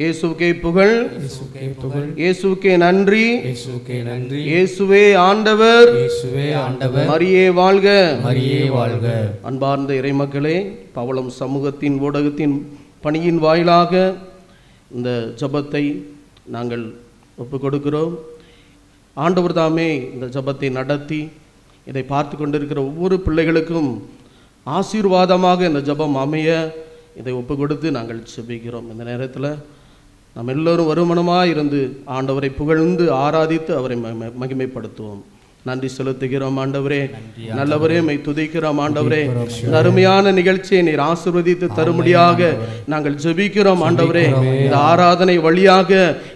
இயேசுவுக்கே புகழ், இயேசுவுக்கே நன்றி, இயேசுவே ஆண்டவர், மரியே வாழ்க, மரியே வாழ்க. அன்பார்ந்த இறைமக்களே, பவளம் சமூகத்தின் ஊடகத்தின் பணியின் வாயிலாக இந்த ஜெபத்தை நாங்கள் ஒப்புக் கொடுக்கிறோம். ஆண்டவர் தாமே இந்த ஜெபத்தை நடத்தி இதை பார்த்து கொண்டிருக்கிற ஒவ்வொரு பிள்ளைகளுக்கும் ஆசீர்வாதமாக இந்த ஜெபம் அமைய இதை ஒப்புக் கொடுத்து நாங்கள் ஜெபிக்கிறோம். இந்த நேரத்தில் நாம் எல்லோரும் வருமானமாக இருந்து ஆண்டவரை புகழ்ந்து ஆராதித்து அவரை மகிமைப்படுத்துவோம். நன்றி செலுத்துகிறோம் ஆண்டவரே, நல்லவரே, மை துதிக்கிறோம் ஆண்டவரே. அருமையான நிகழ்ச்சியை நீர் ஆசீர்வதித்து தரும்படியாக நாங்கள் ஜெபிக்கிறோம் ஆண்டவரே. இந்த ஆராதனை வழியாக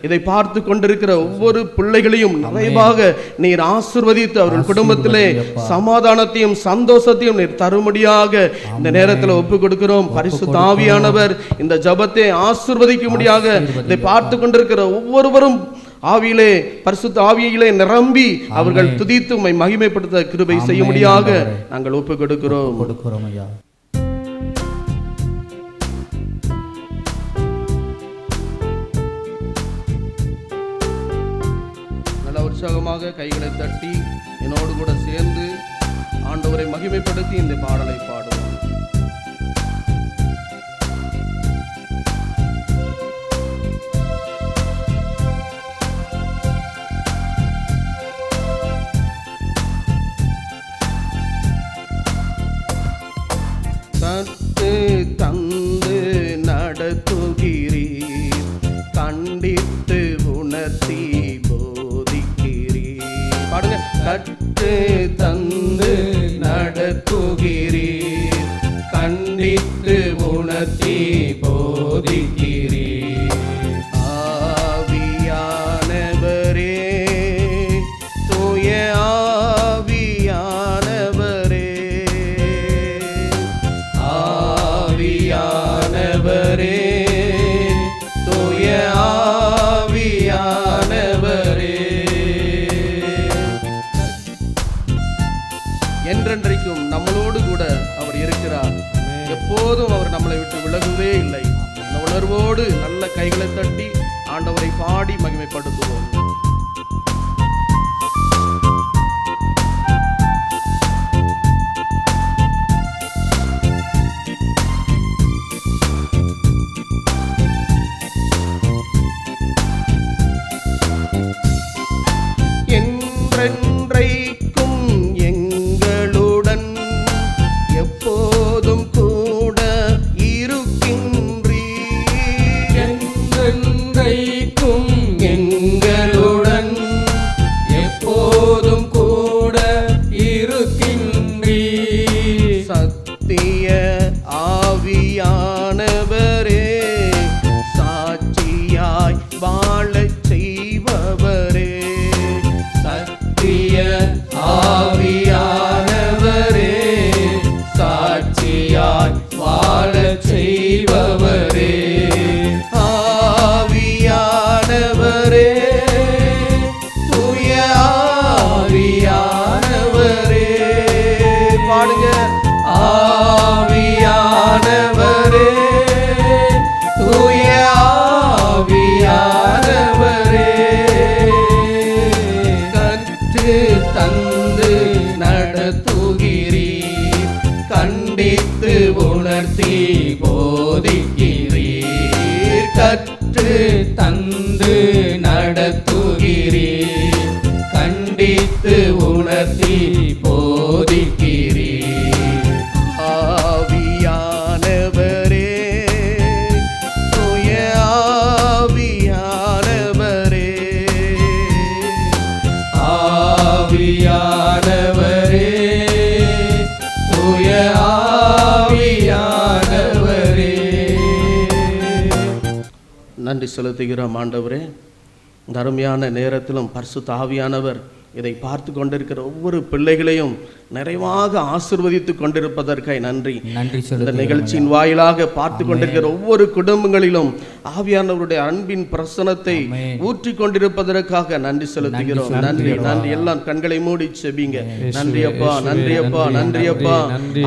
இதை பார்த்து கொண்டிருக்கிற ஒவ்வொரு பிள்ளைகளையும் நிறைவாக நீர் ஆசீர்வதித்து அவர்கள் குடும்பத்திலே சமாதானத்தையும் சந்தோஷத்தையும் நீர் தரும்படியாக இந்த நேரத்தில் ஒப்புக் கொடுக்கிறோம். பரிசுத்த ஆவியானவர் இந்த ஜெபத்தை ஆசீர்வதிக்கும்படியாக இதை பார்த்து கொண்டிருக்கிற ஒவ்வொருவரும் ஆவியிலே, பரிசுத்த ஆவியிலே நிரம்பி அவர்கள் துதித்து உம்மை மகிமைப்படுத்த கிருபை செய்யும்படியாக நாங்கள் ஒப்புக் கொடுக்கிறோம் ஐயா. நல்ல உற்சாகமாக கைகளை தட்டி என்னோடு கூட சேர்ந்து ஆண்டவரை மகிமைப்படுத்தி இந்த பாடலை பாடுவோம். கற்று தந்து நடத்துகிறீர், கண்டித்து உணர்த்தி போதிக்கிறீர். பாடுங்க. கற்று தந்து நடத்துகிறீர், கண்டித்து உணர்த்தி போதிக்கிறீர். ஆவியானவரே, தூய ஆவியானவரே, ஆவியானவரே, தூய ஆவியானவரே, என்றென்றைக்கும் நம்மளோடு கூட அவர் இருக்கிறார். எப்போதும் அவர் நம்மளை விட்டு விலகவே இல்லை. இந்த உணர்வோடு நல்ல கைகளை தட்டி ஆண்டவரை பாடி மகிமைப்படுத்துவோம். என்றென்றைக்கும் எங்களுடன் எப்போதும் கூட இருக்கின்றீர். என்றென்றைக்கும் எங்களுடன் எப்போதும் கூட இருக்கின்றீர். சத்திய ஆவியானவரே, சாட்சியாய் வாழச் செய்பவரே, சத்திய ஆவியானவரே, சாட்சியாய் வாழச் செய்பவரே, ஆவியானவரே, தூய ஆவியானவரே. பாடுங்க. ஆவியானவரே, தூய ஆவியானவரே, கற்று தந்து நடத்துகிறீர், கண்டித்து உணர்த்தி போதிக்கிறீர். கற்று தந்து நடத்துகிறீர், கண்டித்து உணர்த்தி போதிக்கிறீர். ஆவியானவரே, தூய ஆவியானவரே, ஆவியானவரே, தூய ஆவியானவரே. நன்றி செலுத்துகிறோம் ஆண்டவரே. இந்த அருமையான நேரத்திலும் பரிசுத்த ஆவியானவர் இதை பார்த்து கொண்டிருக்கிற ஒவ்வொரு பிள்ளைகளையும் நிறைவாக ஆசீர்வதித்து கொண்டிருப்பதற்காக நன்றி. இந்த நிகழ்ச்சியின் வாயிலாக பார்த்து கொண்டிருக்கிற ஒவ்வொரு குடும்பங்களிலும் ஆவியானவருடைய அன்பின் பிரசனத்தை ஊற்றி கொண்டிருப்பதற்காக நன்றி செலுத்துகிறோம். நன்றி நன்றி. எல்லாம் கண்களை மூடி செபிங்க. நன்றி அப்பா, நன்றி அப்பா, நன்றி அப்பா.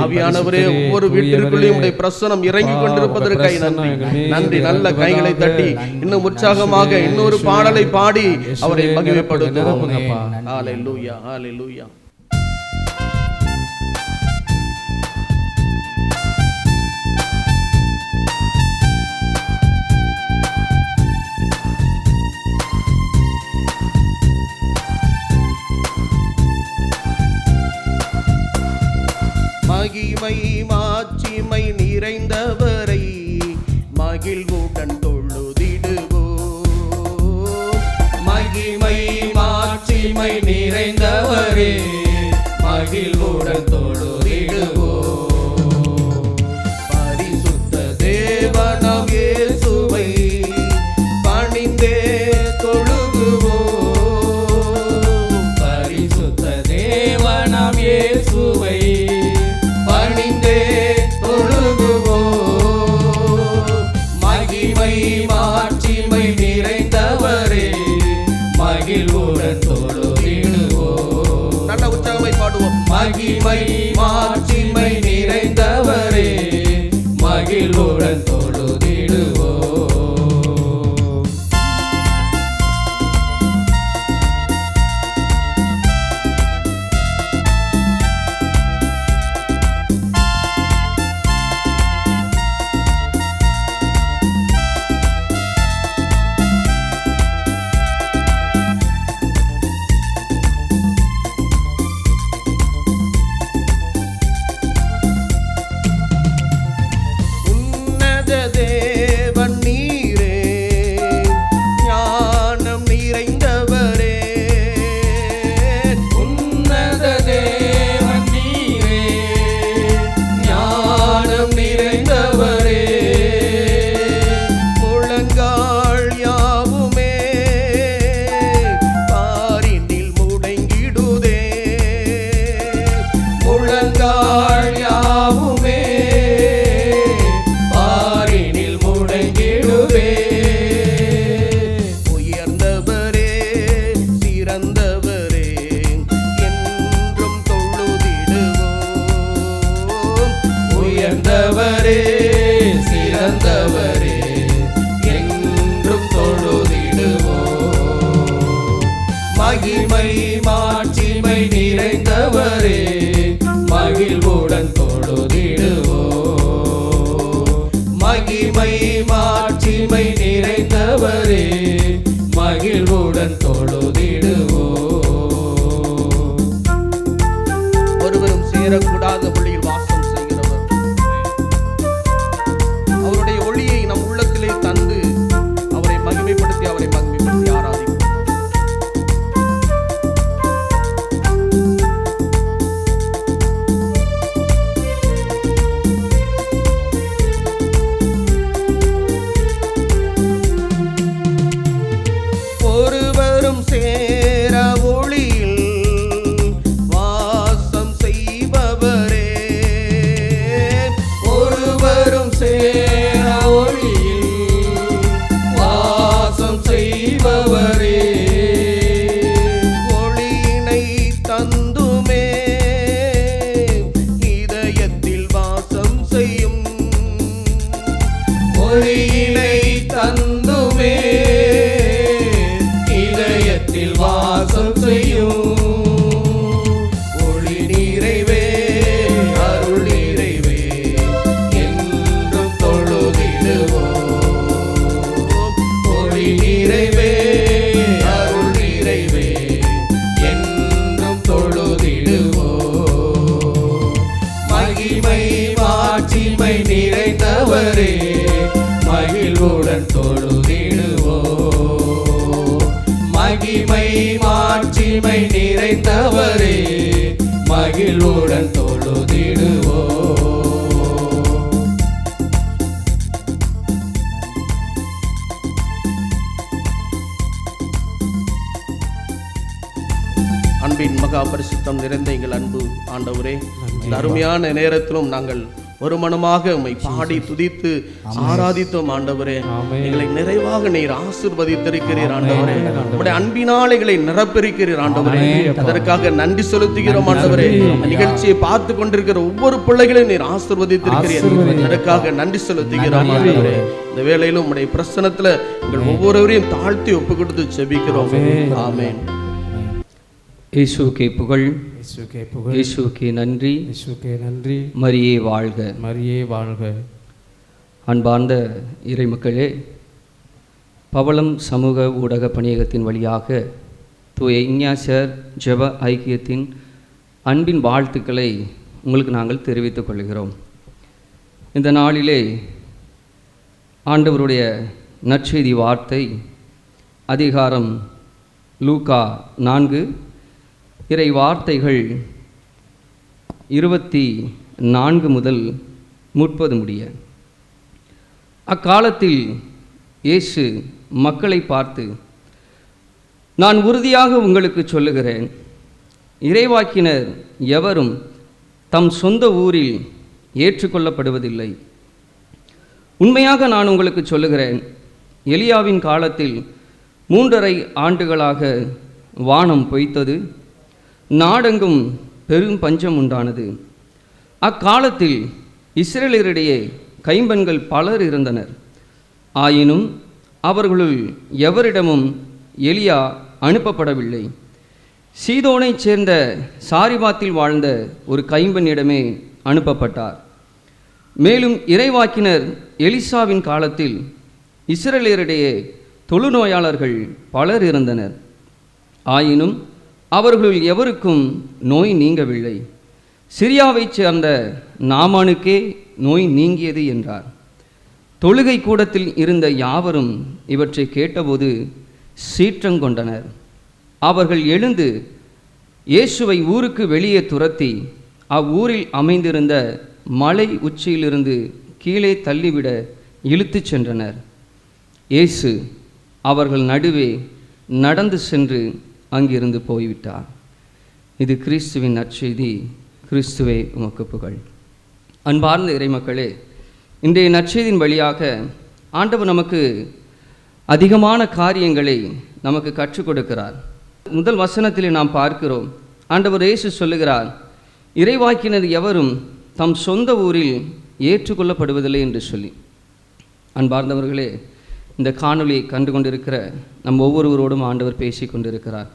ஆவியானவரே, ஒவ்வொரு வீட்டிற்குள்ளேயும் உடைய பிரசனம் இறங்கி கொண்டிருப்பதற்காக நன்றி நன்றி. நல்ல கைகளை தட்டி இன்னும் உற்சாகமாக இன்னொரு பாடலை பாடி அவரை மகிமைப்படுத்துவோம். ஹல்லேலூயா, ஹல்லேலூயா. மகிமை மாட்சிமை நிறைந்தவரை மகிழ்வுடன் தொழுதிடுவோம். மகிமை மாட்சிமை நிறைந்தவரே மகிழ்வுடன் தொழுதிடுவோம். பரிசுத்த தேவனாம் இயேசுவை பணிந்தே தொழுகுவோம். பரிசுத்த தேவனாம் இயேசுவை பணிந்தே தொழுகுவோம். மகிமை மாட்சிமை நிறைந்தவரே மகிழ்வுடன் தொழுதிடுவோம். நல்ல உற்சாகமை பாடுவோம். மகிமை மாட்சிமை நிறைந்தவரே மகிழ்வுடன் தொழுதிடுவோம். உயர்ந்தவரே சிறந்தவரே என்றும் தொழுதிடுவோம். மகிமை மாட்சிமை நிறைந்தவரே மகிழ்வுடன் தொழுதிடுவோம். மகிமை மாட்சிமை நிறைந்தவரே மகிழ்வுடன் தொழுதிடுவோம். ஒருவரும் சேரக்கூடாத ஒளியில் வாசம் செய்கிறவர், அவருடைய ஒளியை நம் உள்ளத்திலே தந்து அவரை மகிமைப்படுத்தி ஆராதிப்போம். ஒருவரும் சேர ஒளியில் வாசம் செய்பவரே, ஒருவரும் சேர ஒளியில் வாசம் செய்பவரே, ஒளியினை தந்துமே இதயத்தில் வாசம் செய்யும். ஒளியினை தந்துமே இதயத்தில் வாசம் செய்யும். ஒளி நிறைவே அருள் நிறைவே என்றும் தொழுதிடுவோம். ஒளி நிறைவே அருள் நிறைவே என்றும் தொழுதிடுவோம். மகிமை மாட்சிமை நிறைந்தவரே மகிழ்வுடன் தொழுதிடுவோம். மகிமை மாட்சிமை நிறைந்தவரே மகிழ்வுடன் தொழுதிடுவோம். அன்பின் மகா பரிசுத்தம் நிறைந்த எங்கள் அன்பு ஆண்டவரே, இந்த அருமையான நேரத்திலும் நாங்கள் ஒரு மனமாக உம்மை பாடி துதித்து ஆராதித்தோம் ஆண்டவரே. எங்களை நிறைவாக நீர் ஆசீர்வதித்திருக்கிறீர் ஆண்டவரே. உம்முடைய அன்பினால் எங்களை நிரப்பிருக்கிறீர் ஆண்டவரே. அதற்காக நன்றி செலுத்துகிறோம் ஆண்டவரே. நிகழ்ச்சியை பார்த்து கொண்டிருக்கிற ஒவ்வொரு பிள்ளைகளையும் நீர் ஆசீர்வதித்திருக்கிறீர். அதற்காக நன்றி செலுத்துகிறோம் ஆண்டவரே. இந்த வேளையிலும் உம்முடைய பிரசன்னத்துல எங்கள் ஒவ்வொருவரையும் தாழ்த்தி ஒப்பு கொடுத்து ஜெபிக்கிறோம். ஆமென். இயேசுவுக்கே புகழ், இயேசுவுக்கே புகழ், இயேசுவுக்கே நன்றி, இயேசுவுக்கே நன்றி. மரியே வாழ்க, மரியே வாழ்க. அன்பார்ந்த இறைமக்களே, பவளம் சமூக ஊடக பணியகத்தின் வழியாக தூய இஞ்ஞாசியார் ஜெப ஐக்கியத்தின் அன்பின் வாழ்த்துக்களை உங்களுக்கு நாங்கள் தெரிவித்துக் கொள்கிறோம். இந்த நாளிலே ஆண்டவருடைய நற்செய்தி வார்த்தை அதிகாரம் லூக்கா 4 இறை வார்த்தைகள் 24 முதல் 30 முடிய. அக்காலத்தில் இயேசு மக்களை பார்த்து, நான் உறுதியாக உங்களுக்கு சொல்லுகிறேன், இறைவாக்கினர் எவரும் தம் சொந்த ஊரில் ஏற்றுக்கொள்ளப்படுவதில்லை. உண்மையாக நான் உங்களுக்கு சொல்லுகிறேன், எலியாவின் காலத்தில் 3½ ஆண்டுகளாக வானம் பொய்த்தது, நாடெங்கும் பெரும் பஞ்சம் உண்டானது. அக்காலத்தில் இஸ்ரேலரிடையே கைம்பெண்கள் பலர் இருந்தனர். ஆயினும் அவர்களுள் எவரிடமும் எலியா அனுப்பப்படவில்லை. சீதோனைச் சேர்ந்த சாரிபாத்தில் வாழ்ந்த ஒரு கைம்பெண்ணிடமே அனுப்பப்பட்டார். மேலும் இறைவாக்கினர் எலிசாவின் காலத்தில் இஸ்ரேலரிடையே தொழுநோயாளர்கள் பலர் இருந்தனர். ஆயினும் அவர்களுள் எவருக்கும் நோய் நீங்கவில்லை. சிரியாவைச் சேர்ந்த நாமானுக்கே நோய் நீங்கியது என்றார். தொழுகை கூடத்தில் இருந்த யாவரும் இவற்றை கேட்டபோது சீற்றங்கொண்டனர். அவர்கள் எழுந்து இயேசுவை ஊருக்கு வெளியே துரத்தி அவ்வூரில் அமைந்திருந்த மலை உச்சியிலிருந்து கீழே தள்ளிவிட இழுத்துச் சென்றனர். இயேசு அவர்கள் நடுவே நடந்து சென்று அங்கிருந்து போய்விட்டார். இது கிறிஸ்துவின் நற்செய்தி. கிறிஸ்துவே உமக்கு புகழ். அன்பார்ந்த இறைமக்களே, இன்றைய நற்செய்தியின் வழியாக ஆண்டவர் நமக்கு அதிகமான காரியங்களை நமக்கு கற்றுக் கொடுக்கிறார். முதல் வசனத்திலே நாம் பார்க்கிறோம், ஆண்டவர் இயேசு சொல்லுகிறார், இறைவாக்கினர் எவரும் தம் சொந்த ஊரில் ஏற்றுக்கொள்ளப்படுவதில்லை என்று சொல்லி. அன்பார்ந்தவர்களே, இந்த காணொலியை கண்டு கொண்டிருக்கிற நம் ஒவ்வொருவரோடும் ஆண்டவர் பேசி கொண்டிருக்கிறார்.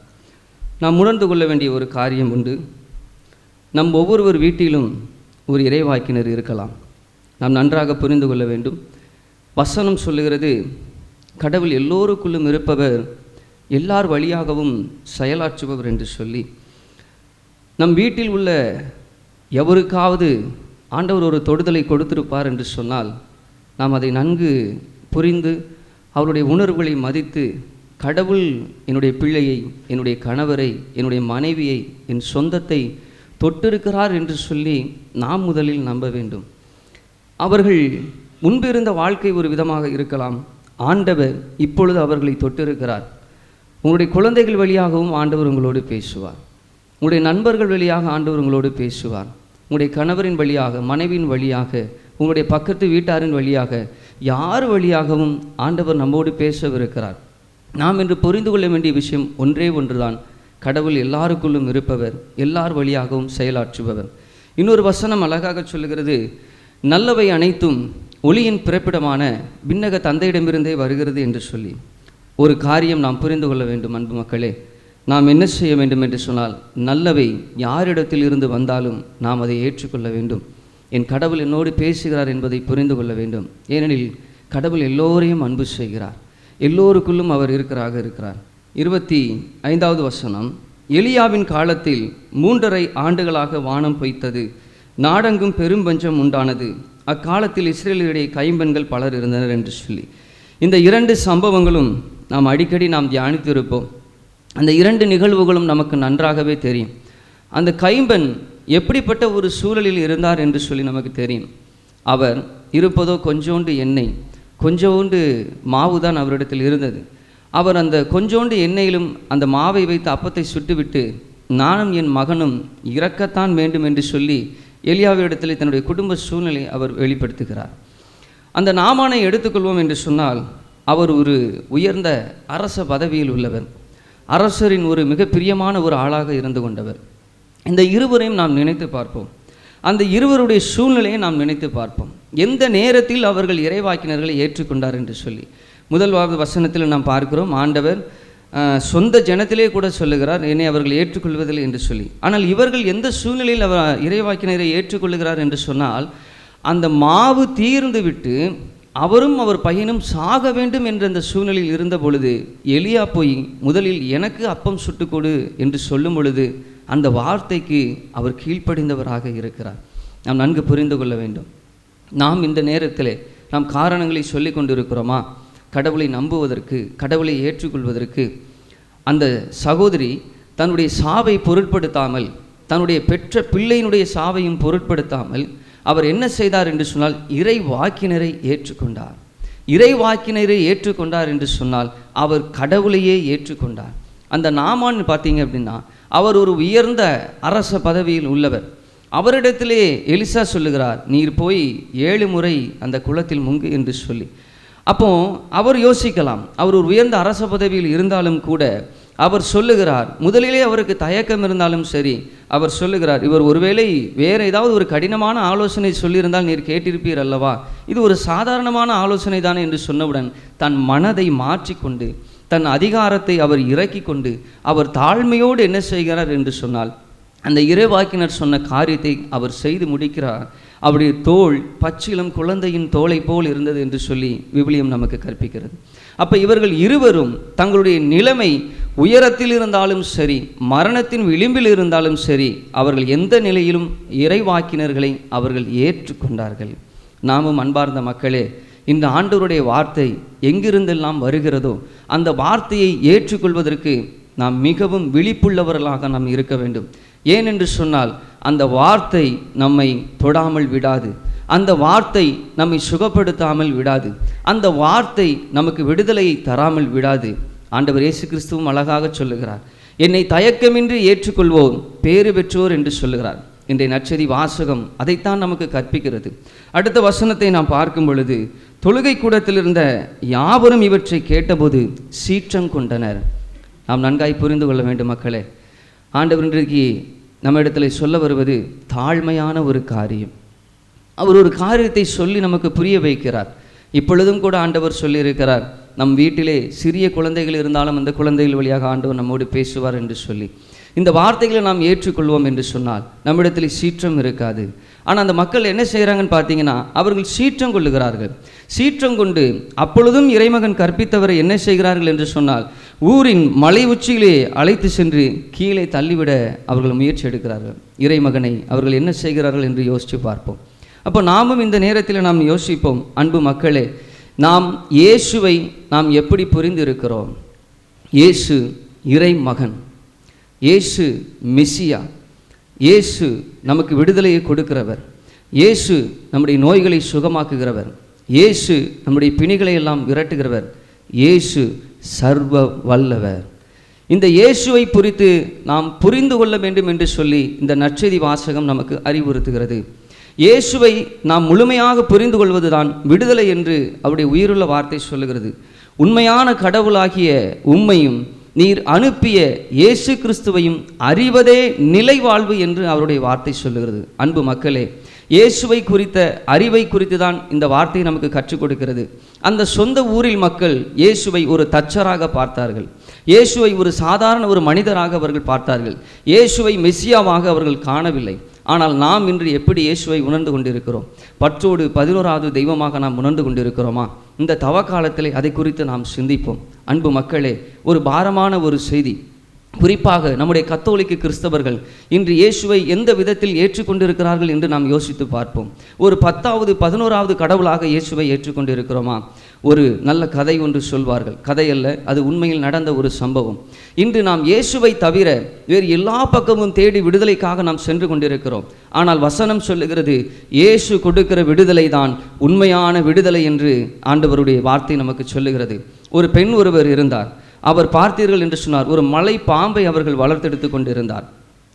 நாம் உணர்ந்து கொள்ள வேண்டிய ஒரு காரியம் உண்டு. நம் ஒவ்வொருவர் வீட்டிலும் ஒரு இறைவாக்கினர் இருக்கலாம். நாம் நன்றாக புரிந்து கொள்ள வேண்டும். வசனம் சொல்லுகிறது, கடவுள் எல்லோருக்குள்ளும் இருப்பவர், எல்லார் வழியாகவும் செயலாற்றுபவர் என்று சொல்லி. நம் வீட்டில் உள்ள எவருக்காவது ஆண்டவர் ஒரு தொடுதலை கொடுத்திருப்பார் என்று சொன்னால் நாம் அதை நன்கு புரிந்து அவருடைய உணர்வுகளை மதித்து, கடவுள் என்னுடைய பிள்ளையை, என்னுடைய கணவரை, என்னுடைய மனைவியை, என் சொந்தத்தை தொட்டிருக்கிறார் என்று சொல்லி நாம் முதலில் நம்ப வேண்டும். அவர்கள் முன்பு இருந்த வாழ்க்கை ஒரு விதமாக இருக்கலாம். ஆண்டவர் இப்பொழுது அவர்களை தொட்டிருக்கிறார். உங்களுடைய குழந்தைகள் வழியாகவும் ஆண்டவர் உங்களோடு பேசுவார். உங்களுடைய நண்பர்கள் வழியாக ஆண்டவர் உங்களோடு பேசுவார். உங்களுடைய கணவரின் வழியாக, மனைவியின் வழியாக, உங்களுடைய பக்கத்து வீட்டாரின் வழியாக, யார் வழியாகவும் ஆண்டவர் நம்மோடு பேசவிருக்கிறார். நாம் இன்று புரிந்து கொள்ள வேண்டிய விஷயம் ஒன்றே ஒன்றுதான், கடவுள் எல்லாருக்குள்ளும் இருப்பவர், எல்லார் வழியாகவும் செயலாற்றுபவர். இன்னொரு வசனம் அழகாக சொல்லுகிறது, நல்லவை அனைத்தும் ஒளியின் பிறப்பிடமான விண்ணக தந்தையிடமிருந்தே வருகிறது என்று சொல்லி. ஒரு காரியம் நாம் புரிந்து கொள்ள வேண்டும் அன்பு மக்களே. நாம் என்ன செய்ய வேண்டும் என்று சொன்னால், நல்லவை யாரிடத்தில் இருந்து வந்தாலும் நாம் அதை ஏற்றுக்கொள்ள வேண்டும். என் கடவுள் என்னோடு பேசுகிறார் என்பதை புரிந்து கொள்ள வேண்டும். ஏனெனில் கடவுள் எல்லோரையும் அன்பு செய்கிறார், எல்லோருக்குள்ளும் அவர் இருக்கிறார். 25வது வசனம், எலியாவின் காலத்தில் 3½ ஆண்டுகளாக வானம் பொய்த்தது, நாடெங்கும் பெரும் பஞ்சம் உண்டானது. அக்காலத்தில் இஸ்ரேலிடையே கைம்பெண்கள் பலர் இருந்தனர் என்று சொல்லி. இந்த 2 சம்பவங்களும் நாம் அடிக்கடி தியானித்திருப்போம். அந்த 2 நிகழ்வுகளும் நமக்கு நன்றாகவே தெரியும். அந்த கைம்பெண் எப்படிப்பட்ட ஒரு சூழலில் இருந்தார் என்று சொல்லி நமக்கு தெரியும். அவர் இருப்பதோ கொஞ்சோண்டு எண்ணெய், கொஞ்சோண்டு மாவு தான் அவரிடத்தில் இருந்தது. அவர் அந்த கொஞ்சோண்டு எண்ணெயிலும் அந்த மாவை வைத்து அப்பத்தை சுட்டுவிட்டு நானும் என் மகனும் இறக்கத்தான் வேண்டும் என்று சொல்லி எலியாவிடத்தில் தன்னுடைய குடும்ப சூழ்நிலை அவர் வெளிப்படுத்துகிறார். அந்த நாமானை எடுத்துக்கொள்வோம் என்று சொன்னால், அவர் ஒரு உயர்ந்த அரச பதவியில் உள்ளவர், அரசரின் ஒரு மிக பிரியமான ஒரு ஆளாக இருந்து கொண்டவர். இந்த இருவரையும் நாம் நினைத்து பார்ப்போம். அந்த இருவருடைய சூழ்நிலையை நாம் நினைத்து பார்ப்போம். எந்த நேரத்தில் அவர்கள் இறைவாக்கினர்களை ஏற்றுக்கொண்டார் என்று சொல்லி முதல்வாவது வசனத்தில் நாம் பார்க்கிறோம். ஆண்டவர் சொந்த ஜனத்திலே கூட சொல்லுகிறார், என்னை அவர்கள் ஏற்றுக்கொள்வதில்லை என்று சொல்லி. ஆனால் இவர்கள் எந்த சூழ்நிலையில் அவர் இறைவாக்கினரை ஏற்றுக்கொள்ளுகிறார் என்று சொன்னால், அந்த மாவு தீர்ந்து விட்டு அவரும் அவர் பையனும் சாக வேண்டும் என்ற அந்த சூழ்நிலையில் இருந்த பொழுது எலியா போய் முதலில் எனக்கு அப்பம் சுட்டுக்கொடு என்று சொல்லும் பொழுது அந்த வார்த்தைக்கு அவர் கீழ்ப்படிந்தவராக இருக்கிறார். நாம் நன்கு புரிந்து கொள்ள வேண்டும். நாம் இந்த நேரத்தில் நாம் காரணங்களை சொல்லி கொண்டிருக்கிறோமா? கடவுளை நம்புவதற்கு, கடவுளை ஏற்றுக்கொள்வதற்கு. அந்த சகோதரி தன்னுடைய சாவை பொருட்படுத்தாமல், தன்னுடைய பெற்ற பிள்ளையினுடைய சாவையும் பொருட்படுத்தாமல் அவர் என்ன செய்தார் என்று சொன்னால், இறை வாக்கினரை ஏற்றுக்கொண்டார். இறை வாக்கினரை ஏற்றுக்கொண்டார் என்று சொன்னால் அவர் கடவுளையே ஏற்றுக்கொண்டார். அந்த நாமான் பார்த்தீங்க அப்படின்னா, அவர் ஒரு உயர்ந்த அரச பதவியில் உள்ளவர். அவரிடத்திலே எலிசா சொல்லுகிறார், நீர் போய் 7 முறை அந்த குளத்தில் முங்கு என்று சொல்லி. அப்போ அவர் யோசிக்கலாம், அவர் ஒரு உயர்ந்த அரச பதவியில் இருந்தாலும் கூட அவர் சொல்லுகிறார், முதலிலே அவருக்கு தயக்கம் இருந்தாலும் சரி, அவர் சொல்லுகிறார், இவர் ஒருவேளை வேறு ஏதாவது ஒரு கடினமான ஆலோசனை சொல்லியிருந்தால் நீர் கேட்டிருப்பீர் அல்லவா, இது ஒரு சாதாரணமான ஆலோசனை தானே என்று சொன்னவுடன் தன் மனதை மாற்றிக்கொண்டு, தன் அதிகாரத்தை அவர் இறக்கி கொண்டு அவர் தாழ்மையோடு என்ன செய்கிறார் என்று சொன்னால், அந்த இறைவாக்கினர் சொன்ன காரியத்தை அவர் செய்து முடிக்கிறார். அவருடைய தோள் பச்சிளம் குழந்தையின் தோளை போல் இருந்தது என்று சொல்லி விவிலியம் நமக்கு கற்பிக்கிறது. அப்போ இவர்கள் இருவரும் தங்களுடைய நிலைமை உயரத்தில் இருந்தாலும் சரி, மரணத்தின் விளிம்பில் இருந்தாலும் சரி, அவர்கள் எந்த நிலையிலும் இறைவாக்கினர்களை அவர்கள் ஏற்றுக்கொண்டார்கள். நாமும் அன்பார்ந்த மக்களே, இந்த ஆண்டவருடைய வார்த்தை எங்கிருந்தெல்லாம் வருகிறதோ அந்த வார்த்தையை ஏற்றுக்கொள்வதற்கு நாம் மிகவும் விழிப்புள்ளவர்களாக நாம் இருக்க வேண்டும். ஏனென்று சொன்னால் அந்த வார்த்தை நம்மை தொடாமல் விடாது, அந்த வார்த்தை நம்மை சுகப்படுத்தாமல் விடாது, அந்த வார்த்தை நமக்கு விடுதலையை தராமல் விடாது. ஆண்டவர் இயேசு கிறிஸ்துவும் அழகாக சொல்லுகிறார், என்னை தயக்கமின்றி ஏற்றுக்கொள்வோர் பேறு பெற்றோர் என்று சொல்லுகிறார். இன்றைய நற்செய்தி வாசகம் அதைத்தான் நமக்கு கற்பிக்கிறது. அடுத்த வசனத்தை நாம் பார்க்கும் பொழுது, தொழுகை கூடத்தில் இருந்த யாவரும் இவற்றை கேட்டபோது சீற்றம் கொண்டனர். நாம் நன்காய் புரிந்து கொள்ள வேண்டும் மக்களே. ஆண்டவர் இன்றைக்கு நம்ம இடத்துல சொல்ல வருவது தாழ்மையான ஒரு காரியம். அவர் ஒரு காரியத்தை சொல்லி நமக்கு புரிய வைக்கிறார். இப்பொழுதும் கூட ஆண்டவர் சொல்லியிருக்கிறார், நம் வீட்டிலே சிறிய குழந்தைகள் இருந்தாலும் அந்த குழந்தைகள் வழியாக ஆண்டவர் நம்மோடு பேசுவார் என்று சொல்லி. இந்த வார்த்தைகளை நாம் ஏற்றுக்கொள்வோம் என்று சொன்னால் நம்மிடத்தில் சீற்றம் இருக்காது. ஆனால் அந்த மக்கள் என்ன செய்கிறாங்கன்னு பார்த்தீங்கன்னா, அவர்கள் சீற்றம் கொள்ளுகிறார்கள். சீற்றம் கொண்டு அப்பொழுதும் இறைமகன் கற்பித்தவரை என்ன செய்கிறார்கள் என்று சொன்னால், ஊரின் மலை உச்சியிலே அழைத்து சென்று கீழே தள்ளிவிட அவர்கள் முயற்சி எடுக்கிறார்கள். இறைமகனை அவர்கள் என்ன செய்கிறார்கள் என்று யோசித்து பார்ப்போம். அப்போ நாமும் இந்த நேரத்தில் நாம் யோசிப்போம், அன்பு மக்களே, நாம் இயேசுவை நாம் எப்படி புரிந்து இருக்கிறோம்? இயேசு இறைமகன், இயேசு மெசியா, இயேசு நமக்கு விடுதலையை கொடுக்கிறவர், இயேசு நம்முடைய நோய்களை சுகமாக்குகிறவர், இயேசு நம்முடைய பிணிகளை எல்லாம் விரட்டுகிறவர், இயேசு சர்வ வல்லவர். இந்த இயேசுவை குறித்து நாம் புரிந்து கொள்ள வேண்டும் என்று சொல்லி இந்த நற்செய்தி வாசகம் நமக்கு அறிவுறுத்துகிறது. இயேசுவை நாம் முழுமையாக புரிந்து கொள்வதுதான் விடுதலை என்று அவருடைய உயிருள்ள வார்த்தை சொல்லுகிறது. உண்மையான கடவுளாகிய உம்மையும் நீர் அனுப்பிய இயேசு கிறிஸ்துவையும் அறிவதே நிலை வாழ்வு என்று அவருடைய வார்த்தை சொல்லுகிறது. அன்பு மக்களே, இயேசுவை குறித்த அறிவை குறித்து தான் இந்த வார்த்தையை நமக்கு கற்றுக் கொடுக்கிறது. அந்த சொந்த ஊரில் மக்கள் இயேசுவை ஒரு தச்சராக பார்த்தார்கள், இயேசுவை ஒரு சாதாரண ஒரு மனிதராக அவர்கள் பார்த்தார்கள், இயேசுவை மெசியாவாக அவர்கள் காணவில்லை. ஆனால் நாம் இன்று எப்படி இயேசுவை உணர்ந்து கொண்டிருக்கிறோம்? பற்றோடு 11வது தெய்வமாக நாம் உணர்ந்து கொண்டிருக்கிறோமா? இந்த தவ காலத்திலே அதை குறித்து நாம் சிந்திப்போம். அன்பு மக்களே, ஒரு பாரமான ஒரு செய்தி. குறிப்பாக நம்முடைய கத்தோலிக்க கிறிஸ்தவர்கள் இன்று இயேசுவை எந்த விதத்தில் ஏற்றுக்கொண்டிருக்கிறார்கள் என்று நாம் யோசித்து பார்ப்போம். ஒரு 10வது 11வது கடவுளாக இயேசுவை ஏற்றுக்கொண்டிருக்கிறோமா? ஒரு நல்ல கதை ஒன்று சொல்வார்கள். கதையல்ல, அது உண்மையில் நடந்த ஒரு சம்பவம். இன்று நாம் இயேசுவை தவிர வேறு எல்லா பக்கமும் தேடி விடுதலைக்காக நாம் சென்று கொண்டிருக்கிறோம். ஆனால் வசனம் சொல்லுகிறது, இயேசு கொடுக்கிற விடுதலை தான் உண்மையான விடுதலை என்று ஆண்டவருடைய வார்த்தை நமக்கு சொல்லுகிறது. ஒரு பெண் ஒருவர் இருந்தார். அவர் பார்த்தீர்கள் என்று சொன்னார், ஒரு மலை பாம்பை அவர்கள் வளர்த்தெடுத்து கொண்டிருந்தார்.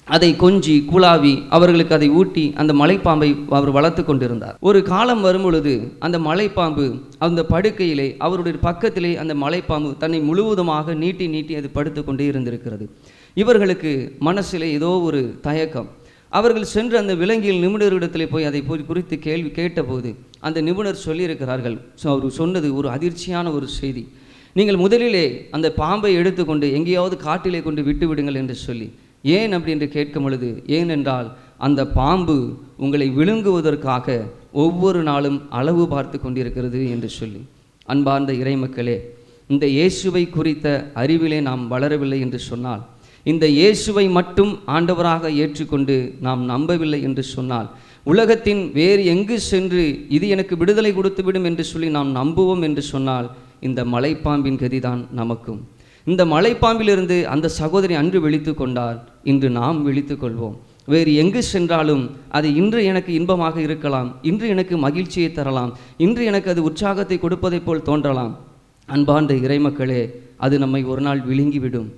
அதை கொஞ்சி குழாவி அவர்களுக்கு அதை ஊட்டி அந்த மலைப்பாம்பை அவர் வளர்த்து கொண்டிருந்தார். ஒரு காலம் வரும் பொழுது அந்த மலைப்பாம்பு அந்த படுக்கையிலே அவருடைய பக்கத்திலே அந்த மலைப்பாம்பு தன்னை முழுவதுமாக நீட்டி நீட்டி அது படுத்து கொண்டே இருந்திருக்கிறது. இவர்களுக்கு மனசிலே ஏதோ ஒரு தயக்கம். அவர்கள் சென்று அந்த விலங்கியல் நிபுணரிடத்திலே போய் அதை குறித்து கேள்வி கேட்டபோது அந்த நிபுணர் சொல்லியிருக்கிறார்கள். அவர் சொன்னது ஒரு அதிர்ச்சியான ஒரு செய்தி. நீங்கள் முதலிலே அந்த பாம்பை எடுத்துக்கொண்டு எங்கேயாவது காட்டிலே கொண்டு விட்டு விடுங்கள் என்று சொல்லி. ஏன் அப்படி என்று கேட்கும் பொழுது, ஏனென்றால் அந்த பாம்பு உங்களை விழுங்குவதற்காக ஒவ்வொரு நாளும் அளவு பார்த்து கொண்டிருக்கிறது என்று சொல்லி. அன்பார்ந்த இறைமக்களே, இந்த இயேசுவை குறித்த அறிவிலே நாம் வளரவில்லை என்று சொன்னால், இந்த இயேசுவை மட்டும் ஆண்டவராக ஏற்றுக்கொண்டு நாம் நம்பவில்லை என்று சொன்னால், உலகத்தின் வேறு எங்கு சென்று இது எனக்கு விடுதலை கொடுத்துவிடும் என்று சொல்லி நாம் நம்புவோம் என்று சொன்னால், இந்த மலைப்பாம்பின் கதிதான் நமக்கும். இந்த மலைப்பாம்பிலிருந்து அந்த சகோதரி அன்று விழித்து கொண்டால் இன்று நாம் விழித்து கொள்வோம். வேறு எங்கு சென்றாலும் அது இன்று எனக்கு இன்பமாக இருக்கலாம், இன்று எனக்கு மகிழ்ச்சியை தரலாம், இன்று எனக்கு அது உற்சாகத்தை கொடுப்பதை போல் தோன்றலாம். அன்பார்ந்த இறைமக்களே, அது நம்மை ஒரு நாள் விழுங்கிவிடும்.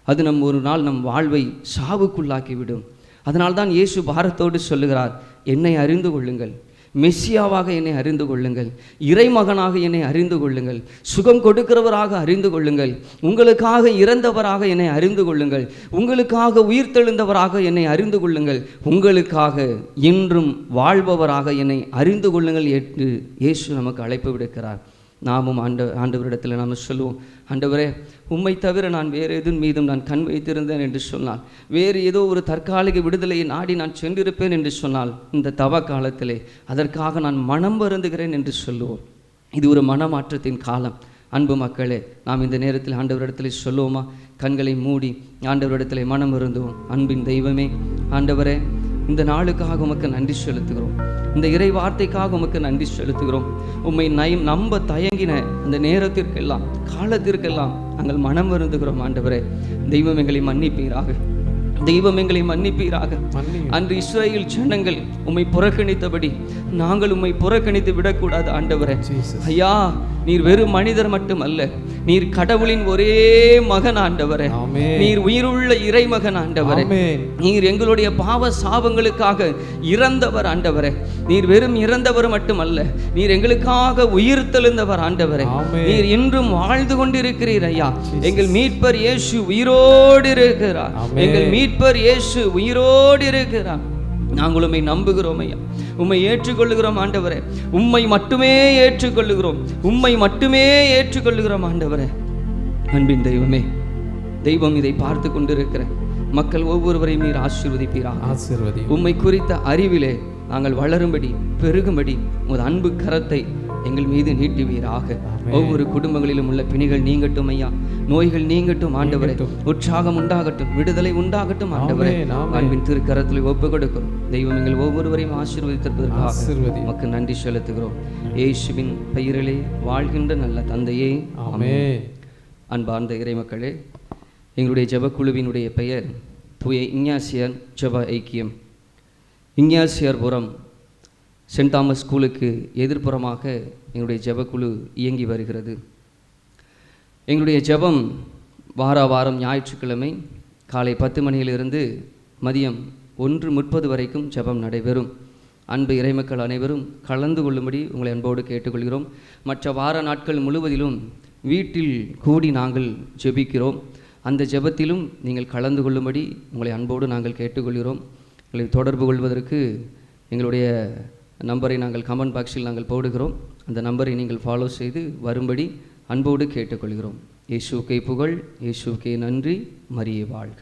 அது ஒரு நாள் நம் வாழ்வை சாவுக்குள்ளாக்கிவிடும். அதனால்தான் இயேசு பாரத்தோடு சொல்லுகிறார், என்னை அறிந்து கொள்ளுங்கள், மெஸ்ஸியாவாக என்னை அறிந்து கொள்ளுங்கள், இறைமகனாக என்னை அறிந்து கொள்ளுங்கள், சுகம் கொடுக்கிறவராக அறிந்து கொள்ளுங்கள், உங்களுக்காக இறந்தவராக என்னை அறிந்து கொள்ளுங்கள், உங்களுக்காக உயிர்த்தெழுந்தவராக என்னை அறிந்து கொள்ளுங்கள், உங்களுக்காக இன்றும் வாழ்பவராக என்னை அறிந்து கொள்ளுங்கள் என்று இயேசு நமக்கு அழைப்பு விடுக்கிறார். நாமும் ஆண்டவரிடத்தில் நாம் சொல்லுவோம், ஆண்டவரே, உம்மை தவிர நான் வேறு எதன் மீதும் நான் கண் வைத்திருந்தேன் என்று சொன்னால், வேறு ஏதோ ஒரு தற்காலிக விடுதலையை நாடி நான் சென்றிருப்பேன் என்று சொன்னால், இந்த தவ காலத்திலே அதற்காக நான் மனம் வருந்துகிறேன் என்று சொல்லுவோம். இது ஒரு மனமாற்றத்தின் காலம். அன்பு மக்களே, நாம் இந்த நேரத்தில் ஆண்டவரிடத்தில் சொல்லுவோமா? கண்களை மூடி ஆண்டவரிடத்தில் மனம் வருந்துவோம். அன்பின் தெய்வமே, ஆண்டவரே, இந்த நாளுக்காக உமக்கு நன்றி செலுத்துகிறோம். இந்த இறை வார்த்தைக்காக உமக்கு நன்றி செலுத்துகிறோம். உம்மை நம்ப தயங்கின இந்த நேரத்திற்கெல்லாம் காலத்திற்கெல்லாம் நாங்கள் மனம் வருந்துகிறோம். ஆண்டவரே, தெய்வம் எங்களை மன்னிப்பீராக, தெய்வம் எங்களை மன்னிப்பீராக. அன்று இஸ்ரேல் ஜனங்கள் உம்மை புறக்கணித்தபடி நாங்கள் உம்மை புறக்கணித்து விடக்கூடாது. ஆண்டவரே, ஐயா, நீர் வெறும் மனிதர் மட்டுமல்ல, நீர் கடவுளின் ஒரே மகன். ஆண்டவரே, நீர் உயிருள்ள இறைமகன். ஆண்டவரே, நீர் எங்களுடைய பாவ சாபங்களுக்காக இறந்தவர். ஆண்டவரே, நீர் வெறும் இறந்தவர் மட்டுமல்ல, நீர் எங்களுக்காக உயிர் தெழுந்தவர். ஆண்டவரே, நீர் இன்றும் வாழ்ந்து கொண்டிருக்கிறீர். ஐயா, எங்கள் மீட்பர் இயேசு உயிரோடு இருக்கிறார். எங்கள் மீட்பர் இயேசு உயிரோடு இருக்கிறார். நாங்கள் உம்மை நம்புகிறோம் ஐயா, உம்மை ஏற்றுக்கொள்ளுகிறோம். ஆண்டவரே, உம்மை மட்டுமே ஏற்றுக்கொள்ளுகிறோம், உம்மை மட்டுமே ஏற்றுக்கொள்ளுகிறோம். ஆண்டவரே, அன்பின் தெய்வமே, தெய்வம் இதை பார்த்து கொண்டிருக்கிற மக்கள் ஒவ்வொருவரையும் நீர் ஆசீர்வதிப்பீராக. உம்மை குறித்த அறிவிலே நாங்கள் வளரும்படி பெருகும்படி உமது அன்பு கரத்தை எங்கள் மீது நீட்டுவீராக. ஒவ்வொரு குடும்பங்களிலும் உள்ள பிணிகள் நீங்கட்டும் ஐயா, நோய்கள் நீங்கட்டும். ஆண்டவரே, உற்சாகம் உண்டாகட்டும், விடுதலை உண்டாகட்டும். ஆண்டவரே, அன்பின் திருக்கரத்தில் ஒப்பு கொடுக்கிறோம். தெய்வம் எங்கள் ஒவ்வொருவரையும் ஆசீர்வதித்திருப்பதற்காக உமக்கு நன்றி செலுத்துகிறோம். இயேசுவின் பெயரிலே வாழ்கின்ற நல்ல தந்தையே, ஆமென். அன்பார்ந்த இறைமக்களே, எங்களுடைய ஜெபக்குழுவினுடைய பெயர் தூய இஞ்ஞாசியார் ஜெப ஐக்கியம். இஞ்ஞாசியார்புரம் சென்ட் தாமஸ் ஸ்கூலுக்கு எதிர்ப்புறமாக எங்களுடைய ஜெபக்குழு இயங்கி வருகிறது. எங்களுடைய ஜெபம் வாரம் ஞாயிற்றுக்கிழமை காலை 10 மணியிலிருந்து மதியம் 1:30 வரைக்கும் ஜெபம் நடைபெறும். அன்பு இறைமக்கள் அனைவரும் கலந்து கொள்ளும்படி உங்களை அன்போடு கேட்டுக்கொள்கிறோம். மற்ற வார நாட்கள் முழுவதிலும் வீட்டில் கூடி நாங்கள் ஜெபிக்கிறோம். அந்த ஜெபத்திலும் நீங்கள் கலந்து கொள்ளும்படி உங்களை அன்போடு நாங்கள் கேட்டுக்கொள்கிறோம். எங்களை தொடர்பு கொள்வதற்கு எங்களுடைய நம்பரை நாங்கள் கமெண்ட் பாக்ஸில் நாங்கள் போடுகிறோம். அந்த நம்பரை நீங்கள் ஃபாலோ செய்து வரும்படி அன்போடு கேட்டுக்கொள்கிறோம். இயேசுவுக்கே புகழ், இயேசுவுக்கே நன்றி, மரியே வாழ்க.